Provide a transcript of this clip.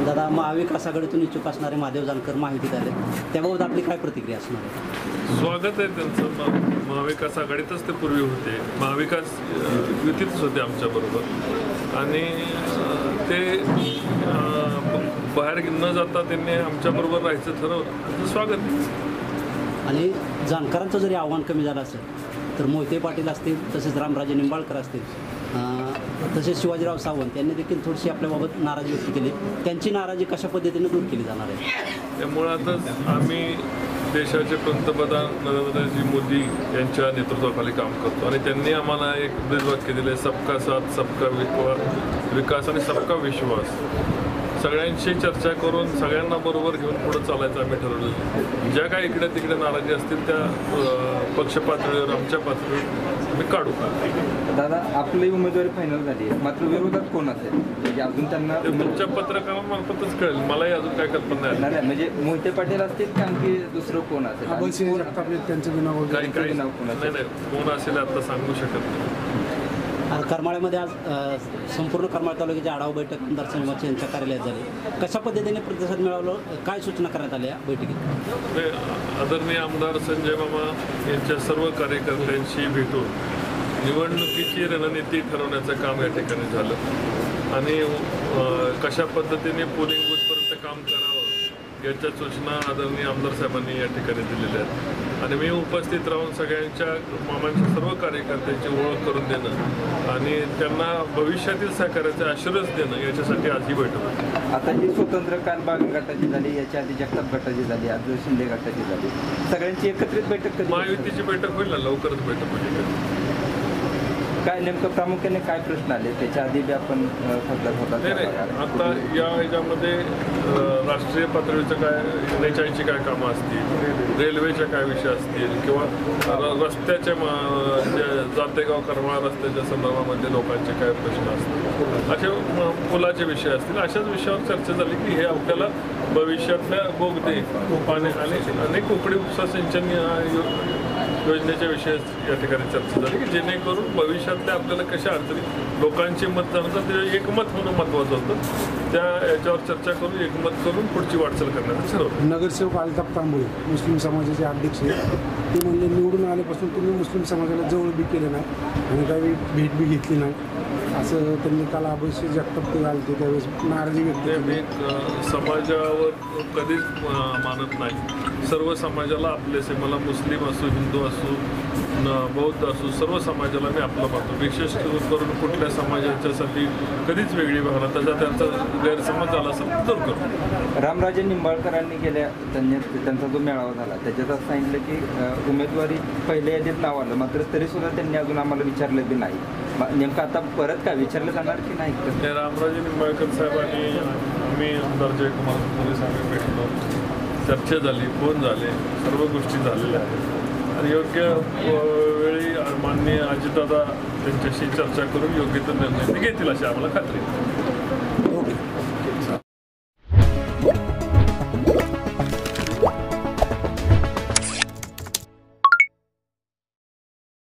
दादा, महाविकास आघाडीतून इच्छुक असणारे महादेव जानकर महायुतीत आले, त्याबाबत आपली काय प्रतिक्रिया असणार आहे? स्वागत आहे त्यांचं. महाविकास आघाडीतच ते पूर्वी होते, महाविकास युतीतच होते आमच्याबरोबर आणि ते बाहेर न जाता त्यांनी आमच्याबरोबर राहायचं ठरवलं. स्वागत आहे. आणि जानकरांचं जरी आव्हान कमी झालं असेल तर मोहिते पाटील असतील, तसेच रामराजे निंबाळकर असतील, तसेच शिवाजीराव सावंत यांनी देखील थोडीशी आपल्याबाबत नाराजी व्यक्त केली. त्यांची नाराजी कशा पद्धतीने दूर केली जाणार आहे? त्यामुळातच आम्ही देशाचे पंतप्रधान नरेंद्रजी मोदी यांच्या नेतृत्वाखाली काम करतो आणि त्यांनी आम्हाला एक ब्रीदवाक्य दिले, सबका साथ सबका विकास आणि सबका विश्वास. सगळ्यांशी चर्चा करून सगळ्यांना बरोबर घेऊन पुढे चालायचं आम्ही ठरवलं. ज्या काही इकडे तिकडे नाराजी असतील त्या पक्ष पातळीवर आमच्या पातळीवर आम्ही काढू. दादा, आपली उमेदवारी फायनल झाली आहे, मात्र विरोधात कोण असेल म्हणजे अजून त्यांना तुमच्या पत्रकारांमार्फतच कळेल. मलाही अजून काय कल्पना नाही. म्हणजे मोहिते पाटील असतील का आणखी दुसरं कोण असेल? काही नाही, कोण असेल आता सांगू शकत नाही. करमाळ्यामध्ये आज संपूर्ण करमाळ तालुक्याची आढावा बैठक आमदार संजय यांच्या कार्यालयात झाली. कशा पद्धतीने प्रतिसाद मिळालं, काय सूचना करण्यात आल्या या बैठकीत? आदरणीय आमदार संजय मामा यांच्या सर्व कार्यकर्त्यांशी भेटून निवडणुकीची रणनीती ठरवण्याचं काम या ठिकाणी झालं आणि कशा पद्धतीने पोलिंग बूथपर्यंत काम करावं याच्या सूचना आदरणीय आमदार साहेबांनी या ठिकाणी दिलेल्या आहेत आणि मी उपस्थित राहून सगळ्यांच्या मामांच्या सर्व कार्यकर्त्यांची ओळख करून देणं आणि त्यांना भविष्यातील सहकार्याचे आशीर्वाद देणं याच्यासाठी आज ही बैठक होती. आता ही स्वतंत्र काल बाग गटाची झाली, याच्या आधी जगताप गटाची झाली, आज शिंदे गटाची झाली, सगळ्यांची एकत्रित बैठक कधी? महायुतीची बैठक होईल ना, लवकरच बैठक होईल. काय नेमकं प्रामुख्याने काय प्रश्न आले त्याच्या आधी बी आपण होता? नाही, आता या ह्याच्यामध्ये राष्ट्रीय पातळीचं काय NHIची काय कामं असतील, रेल्वेच्या काय विषय असतील किंवा रस्त्याच्या जातेगाव करमाळा रस्त्याच्या संदर्भामध्ये लोकांचे काय प्रश्न असतील, असे पुलाचे विषय असतील, अशाच विषयावर चर्चा झाली की हे आपल्याला भविष्यातल्या बोगदे आणि कोकणी उपसा सिंचन योजनेच्या विषय या ठिकाणी चर्चा झाली की जेणेकरून भविष्यातल्या आपल्याला कशा अडचणी लोकांचे मत जाणतात ते एकमत होणं महत्त्वाचं होतं. त्या याच्यावर चर्चा करून एकमत करून पुढची वाटचाल करण्याचं ठरवलं. नगरसेवक अल्ताफ तांबोळे मुस्लिम समाजाचे अध्यक्ष ते म्हणले निवडून आल्यापासून तुम्ही मुस्लिम समाजाला जवळ बी केलं नाही आणि काही भेट बी घेतली नाही, असं त्यांनी काल अभिषेक जगताप ते घालते त्यावेळेस नाराजी व्यक्त केली. मी समाजावर कधीच मानत नाही. सर्व समाजाला आपलेसे, मला मुस्लिम असो, हिंदू असो, बौद्ध असो, सर्व समाजाला मी आपलं मानतो. विशेष करून कुठल्या समाजाच्यासाठी कधीच वेगळी भावना त्यांचा गैरसमज झाला असेल तर दूर करू. रामराजे निंबाळकरांनी त्यांचा जो मेळावा झाला त्याच्यात असं सांगितलं की उमेदवारी पहिल्या यादीत नाव आलं, मात्र तरीसुद्धा त्यांनी अजून आम्हाला विचारलं बी नाही. नेमकं आता परत काय विचारलं जाणार की नाही? रामराजे निंबाळकर साहेबांनी आम्ही आमदार जयकुमार पोलीस आम्ही भेटलो, चर्चा झाली, फोन झाले, सर्व गोष्टी झालेल्या आहेत आणि योग्य वेळी माननीय अजितदादा त्यांच्याशी चर्चा करून योग्य तो निर्णय घेतील अशी आम्हाला खात्री आहे.